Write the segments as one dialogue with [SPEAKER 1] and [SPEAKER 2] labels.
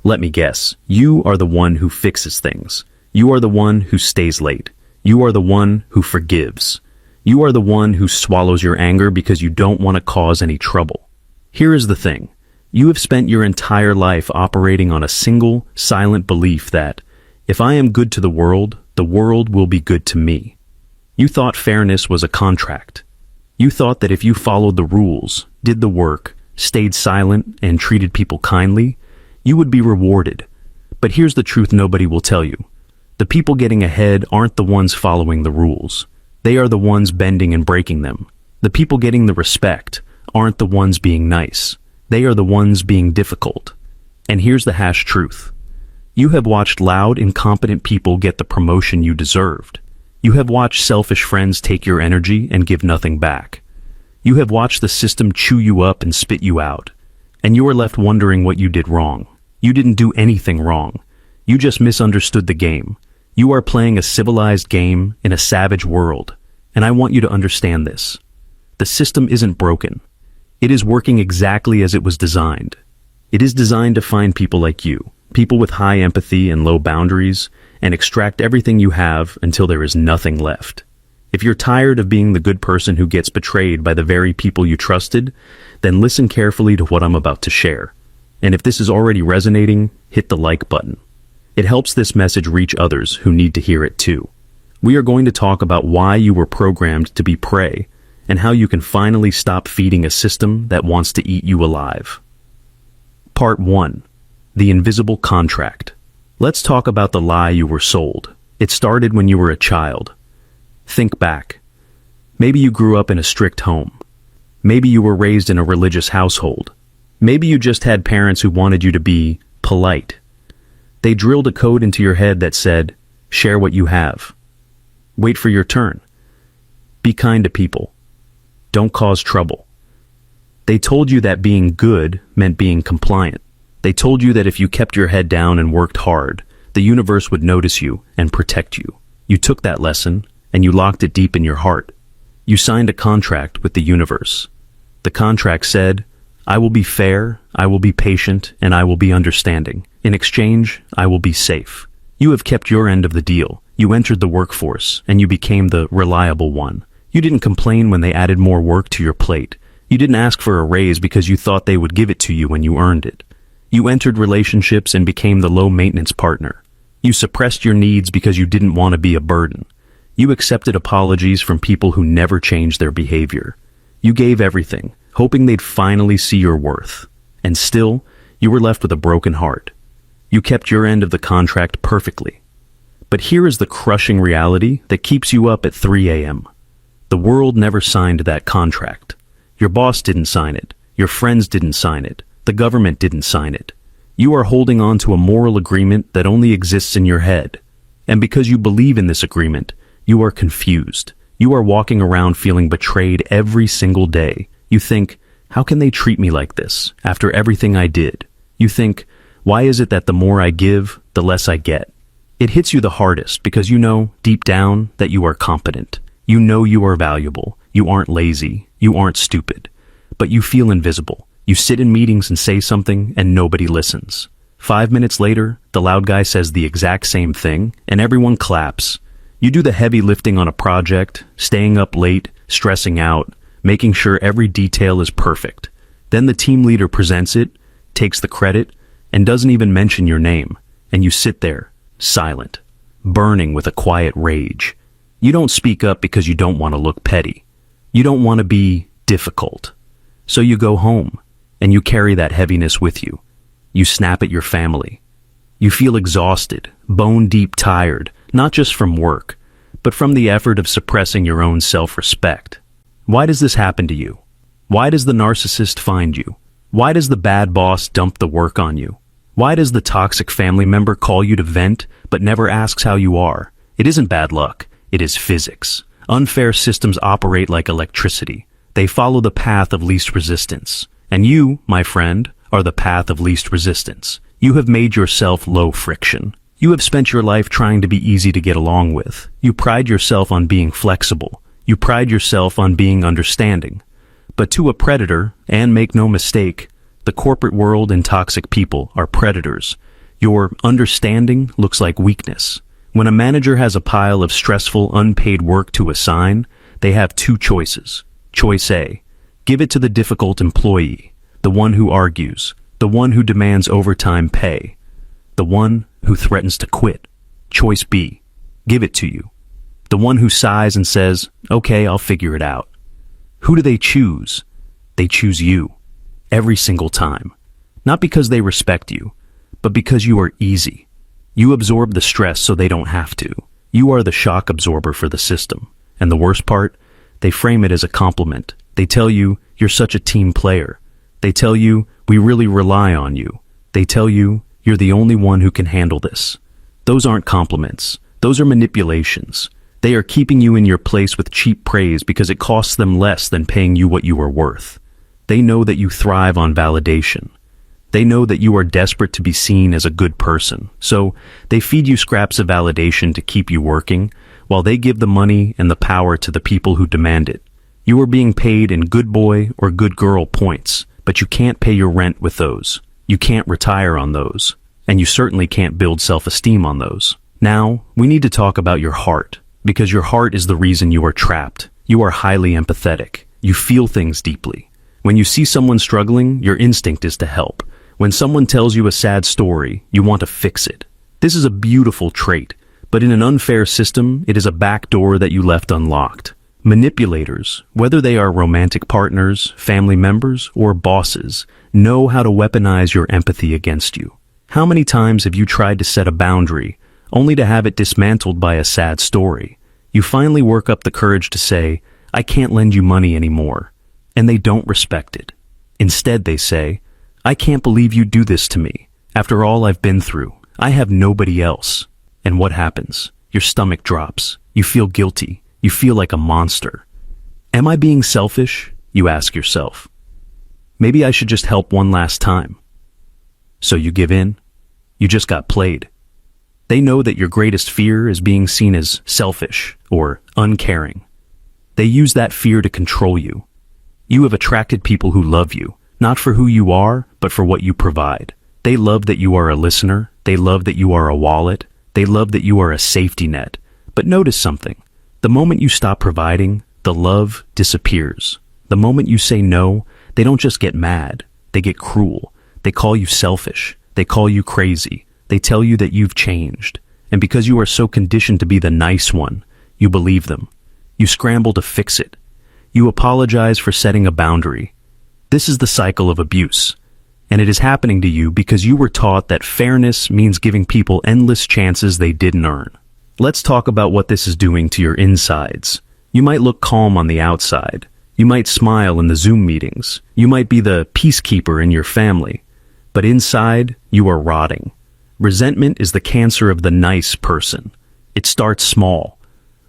[SPEAKER 1] Let me guess, you are the one who fixes things. You are the one who stays late. You are the one who forgives. You are the one who swallows your anger because you don't want to cause any trouble. Here is the thing. You have spent your entire life operating on a single, silent belief that, if I am good to the world will be good to me. You thought fairness was a contract. You thought that if you followed the rules, did the work, stayed silent, and treated people kindly, you would be rewarded. But here's the truth nobody will tell you. The people getting ahead aren't the ones following the rules. They are the ones bending and breaking them. The people getting the respect aren't the ones being nice. They are the ones being difficult. And here's the harsh truth. You have watched loud, incompetent people get the promotion you deserved. You have watched selfish friends take your energy and give nothing back. You have watched the system chew you up and spit you out. And you are left wondering what you did wrong. You didn't do anything wrong. You just misunderstood the game. You are playing a civilized game in a savage world. And I want you to understand this. The system isn't broken. It is working exactly as it was designed. It is designed to find people like you, people with high empathy and low boundaries, and extract everything you have until there is nothing left. If you're tired of being the good person who gets betrayed by the very people you trusted, then listen carefully to what I'm about to share. And if this is already resonating, hit the like button. It helps this message reach others who need to hear it too. We are going to talk about why you were programmed to be prey, and how you can finally stop feeding a system that wants to eat you alive. Part 1. The Invisible Contract. Let's talk about the lie you were sold. It started when you were a child. Think back. Maybe you grew up in a strict home. Maybe you were raised in a religious household. Maybe you just had parents who wanted you to be polite. They drilled a code into your head that said, share what you have. Wait for your turn. Be kind to people. Don't cause trouble. They told you that being good meant being compliant. They told you that if you kept your head down and worked hard, the universe would notice you and protect you. You took that lesson and you locked it deep in your heart. You signed a contract with the universe. The contract said, I will be fair, I will be patient, and I will be understanding. In exchange, I will be safe. You have kept your end of the deal. You entered the workforce, and you became the reliable one. You didn't complain when they added more work to your plate. You didn't ask for a raise because you thought they would give it to you when you earned it. You entered relationships and became the low-maintenance partner. You suppressed your needs because you didn't want to be a burden. You accepted apologies from people who never changed their behavior. You gave everything, hoping they'd finally see your worth. And still, you were left with a broken heart. You kept your end of the contract perfectly. But here is the crushing reality that keeps you up at 3 a.m. The world never signed that contract. Your boss didn't sign it. Your friends didn't sign it. The government didn't sign it. You are holding on to a moral agreement that only exists in your head. And because you believe in this agreement, you are confused. You are walking around feeling betrayed every single day. You think, how can they treat me like this after everything I did? You think, why is it that the more I give, the less I get? It hits you the hardest because you know, deep down, that you are competent. You know you are valuable. You aren't lazy. You aren't stupid. But you feel invisible. You sit in meetings and say something and nobody listens. 5 minutes later, the loud guy says the exact same thing and everyone claps. You do the heavy lifting on a project, staying up late, stressing out, making sure every detail is perfect. Then the team leader presents it, takes the credit, and doesn't even mention your name. And you sit there, silent, burning with a quiet rage. You don't speak up because you don't want to look petty. You don't want to be difficult. So you go home, and you carry that heaviness with you. You snap at your family. You feel exhausted, bone-deep tired, not just from work, but from the effort of suppressing your own self-respect. Why does this happen to you? Why does the narcissist find you? Why does the bad boss dump the work on you? Why does the toxic family member call you to vent, but never asks how you are? It isn't bad luck. It is physics. Unfair systems operate like electricity. They follow the path of least resistance. And you, my friend, are the path of least resistance. You have made yourself low friction. You have spent your life trying to be easy to get along with. You pride yourself on being flexible. You pride yourself on being understanding. But to a predator, and make no mistake, the corporate world and toxic people are predators. Your understanding looks like weakness. When a manager has a pile of stressful, unpaid work to assign, they have two choices. Choice A, give it to the difficult employee, the one who argues, the one who demands overtime pay, the one who threatens to quit. Choice B, give it to you, the one who sighs and says, "Okay, I'll figure it out." Who do they choose? They choose you. Every single time. Not because they respect you, but because you are easy. You absorb the stress so they don't have to. You are the shock absorber for the system. And the worst part, they frame it as a compliment. They tell you, "You're such a team player." They tell you, "We really rely on you." They tell you, "You're the only one who can handle this." Those aren't compliments. Those are manipulations. They are keeping you in your place with cheap praise because it costs them less than paying you what you are worth. They know that you thrive on validation. They know that you are desperate to be seen as a good person, so they feed you scraps of validation to keep you working, while they give the money and the power to the people who demand it. You are being paid in good boy or good girl points, but you can't pay your rent with those. You can't retire on those, and you certainly can't build self-esteem on those. Now, we need to talk about your heart, because your heart is the reason you are trapped. You are highly empathetic. You feel things deeply. When you see someone struggling, your instinct is to help. When someone tells you a sad story, you want to fix it. This is a beautiful trait, but in an unfair system, it is a back door that you left unlocked. Manipulators, whether they are romantic partners, family members, or bosses, know how to weaponize your empathy against you. How many times have you tried to set a boundary, only to have it dismantled by a sad story? You finally work up the courage to say, "I can't lend you money anymore," and they don't respect it. Instead, they say, "I can't believe you do this to me. After all I've been through, I have nobody else." And what happens? Your stomach drops. You feel guilty. You feel like a monster. Am I being selfish? You ask yourself. Maybe I should just help one last time. So you give in. You just got played. They know that your greatest fear is being seen as selfish or uncaring. They use that fear to control you. You have attracted people who love you, not for who you are, but for what you provide. They love that you are a listener. They love that you are a wallet. They love that you are a safety net. But notice something. The moment you stop providing, the love disappears. The moment you say no, they don't just get mad. They get cruel. They call you selfish. They call you crazy. They tell you that you've changed. And because you are so conditioned to be the nice one, you believe them. You scramble to fix it. You apologize for setting a boundary. This is the cycle of abuse. And it is happening to you because you were taught that fairness means giving people endless chances they didn't earn. Let's talk about what this is doing to your insides. You might look calm on the outside. You might smile in the Zoom meetings. You might be the peacekeeper in your family. But inside, you are rotting. Resentment is the cancer of the nice person. It starts small.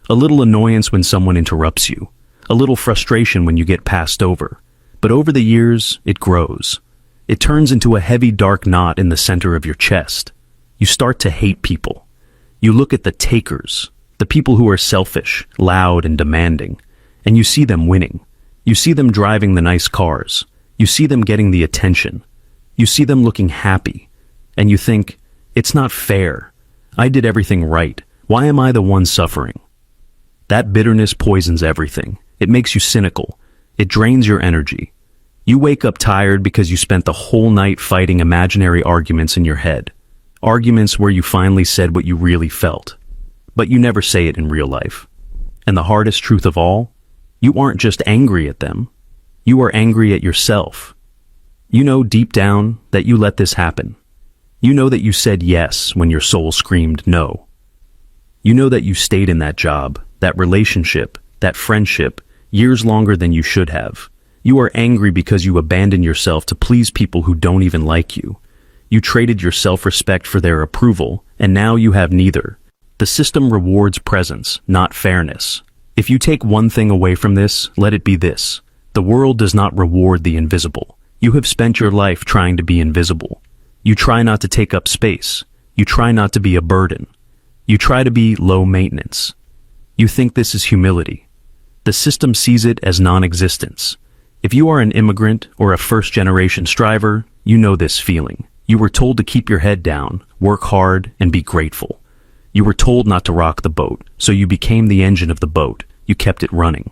[SPEAKER 1] A little annoyance when someone interrupts you. A little frustration when you get passed over. But over the years, it grows. It turns into a heavy dark knot in the center of your chest. You start to hate people. You look at the takers, the people who are selfish, loud, and demanding, and you see them winning. You see them driving the nice cars. You see them getting the attention. You see them looking happy. And you think, it's not fair. I did everything right. Why am I the one suffering? That bitterness poisons everything. It makes you cynical. It drains your energy. You wake up tired because you spent the whole night fighting imaginary arguments in your head. Arguments where you finally said what you really felt. But you never say it in real life. And the hardest truth of all, you aren't just angry at them. You are angry at yourself. You know deep down that you let this happen. You know that you said yes when your soul screamed no. You know that you stayed in that job, that relationship, that friendship, years longer than you should have. You are angry because you abandoned yourself to please people who don't even like you. You traded your self-respect for their approval, and now you have neither. The system rewards presence, not fairness. If you take one thing away from this, let it be this. The world does not reward the invisible. You have spent your life trying to be invisible. You try not to take up space. You try not to be a burden. You try to be low maintenance. You think this is humility. The system sees it as non-existence. If you are an immigrant or a first-generation striver, you know this feeling. You were told to keep your head down, work hard, and be grateful. You were told not to rock the boat, so you became the engine of the boat. You kept it running.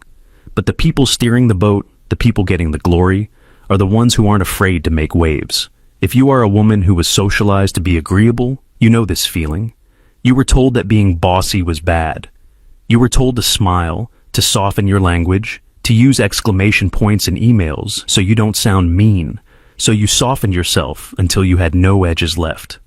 [SPEAKER 1] But the people steering the boat, the people getting the glory, are the ones who aren't afraid to make waves. If you are a woman who was socialized to be agreeable, you know this feeling. You were told that being bossy was bad. You were told to smile, to soften your language, to use exclamation points in emails so you don't sound mean, so you softened yourself until you had no edges left.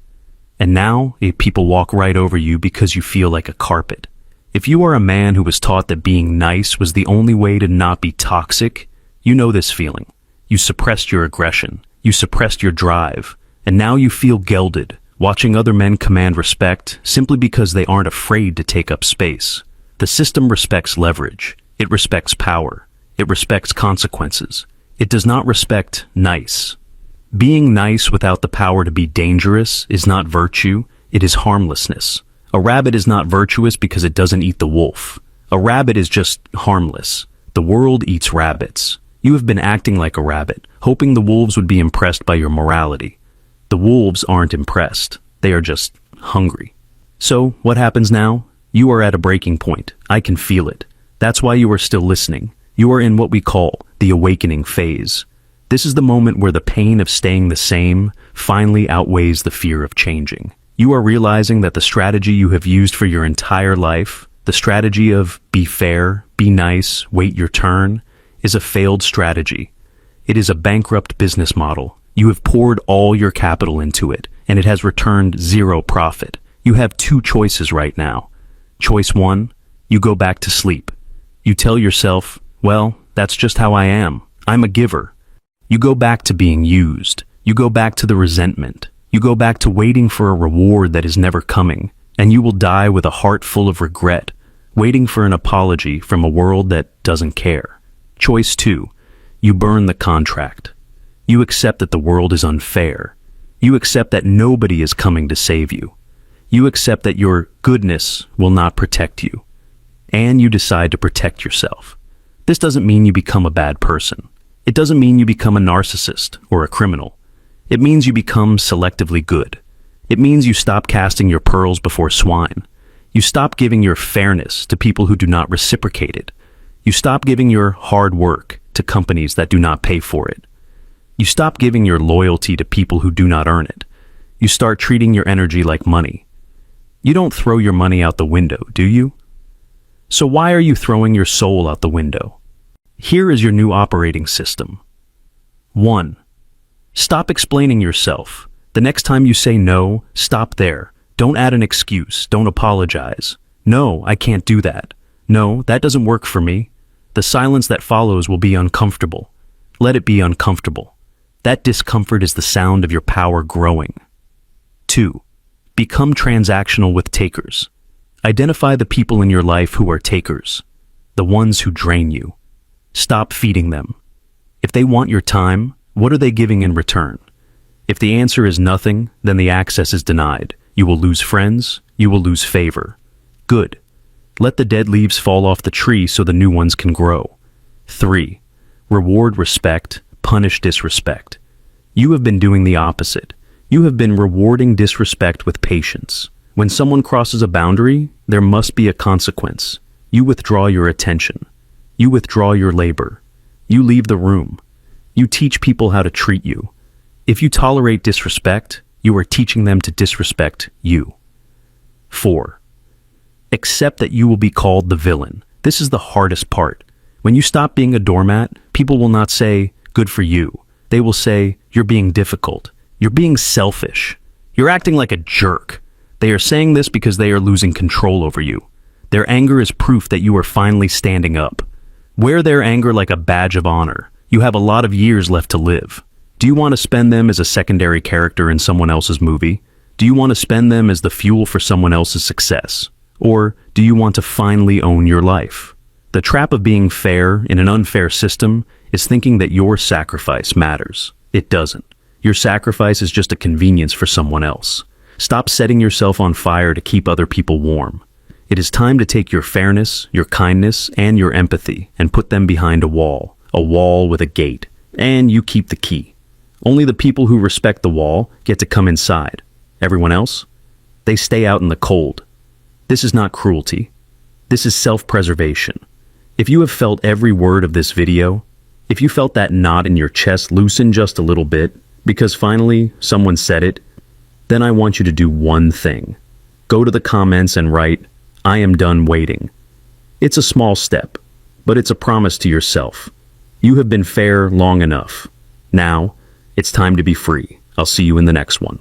[SPEAKER 1] And now, people walk right over you because you feel like a carpet. If you are a man who was taught that being nice was the only way to not be toxic, you know this feeling. You suppressed your aggression, you suppressed your drive, and now you feel gelded, watching other men command respect simply because they aren't afraid to take up space. The system respects leverage, it respects power, it respects consequences. It does not respect nice. Being nice without the power to be dangerous is not virtue, it is harmlessness. A rabbit is not virtuous because it doesn't eat the wolf. A rabbit is just harmless. The world eats rabbits. You have been acting like a rabbit, hoping the wolves would be impressed by your morality. The wolves aren't impressed. They are just hungry. So, what happens now? You are at a breaking point. I can feel it. That's why you are still listening. You are in what we call the awakening phase. This is the moment where the pain of staying the same finally outweighs the fear of changing. You are realizing that the strategy you have used for your entire life, the strategy of be fair, be nice, wait your turn, is a failed strategy. It is a bankrupt business model. You have poured all your capital into it, and it has returned zero profit. You have two choices right now. Choice one, you go back to sleep. You tell yourself, well, that's just how I am. I'm a giver. You go back to being used. You go back to the resentment. You go back to waiting for a reward that is never coming, and you will die with a heart full of regret, waiting for an apology from a world that doesn't care. Choice two, you burn the contract. You accept that the world is unfair. You accept that nobody is coming to save you. You accept that your goodness will not protect you. And you decide to protect yourself. This doesn't mean you become a bad person. It doesn't mean you become a narcissist or a criminal. It means you become selectively good. It means you stop casting your pearls before swine. You stop giving your fairness to people who do not reciprocate it. You stop giving your hard work to companies that do not pay for it. You stop giving your loyalty to people who do not earn it. You start treating your energy like money. You don't throw your money out the window, do you? So why are you throwing your soul out the window? Here is your new operating system. 1. Stop explaining yourself. The next time you say no, stop there. Don't add an excuse. Don't apologize. No, I can't do that. No, that doesn't work for me. The silence that follows will be uncomfortable. Let it be uncomfortable. That discomfort is the sound of your power growing. 2. Become transactional with takers. Identify the people in your life who are takers, the ones who drain you. Stop feeding them. If they want your time, what are they giving in return? If the answer is nothing, then the access is denied. You will lose friends, you will lose favor. Good. Let the dead leaves fall off the tree so the new ones can grow. 3. Reward respect, punish disrespect. You have been doing the opposite. You have been rewarding disrespect with patience. When someone crosses a boundary, there must be a consequence. You withdraw your attention. You withdraw your labor. You leave the room. You teach people how to treat you. If you tolerate disrespect, you are teaching them to disrespect you. 4. Accept that you will be called the villain. This is the hardest part. When you stop being a doormat, people will not say, good for you. They will say, you're being difficult. You're being selfish. You're acting like a jerk. They are saying this because they are losing control over you. Their anger is proof that you are finally standing up. Wear their anger like a badge of honor. You have a lot of years left to live. Do you want to spend them as a secondary character in someone else's movie? Do you want to spend them as the fuel for someone else's success? Or do you want to finally own your life? The trap of being fair in an unfair system is thinking that your sacrifice matters. It doesn't. Your sacrifice is just a convenience for someone else. Stop setting yourself on fire to keep other people warm. It is time to take your fairness, your kindness, and your empathy and put them behind a wall with a gate, and you keep the key. Only the people who respect the wall get to come inside. Everyone else, They stay out in the cold. This is not cruelty. This is self-preservation. If you have felt every word of this video, if you felt that knot in your chest loosen just a little bit, because finally someone said it, then I want you to do one thing. Go to the comments and write, "I am done waiting." It's a small step, but it's a promise to yourself. You have been fair long enough. Now, it's time to be free. I'll see you in the next one.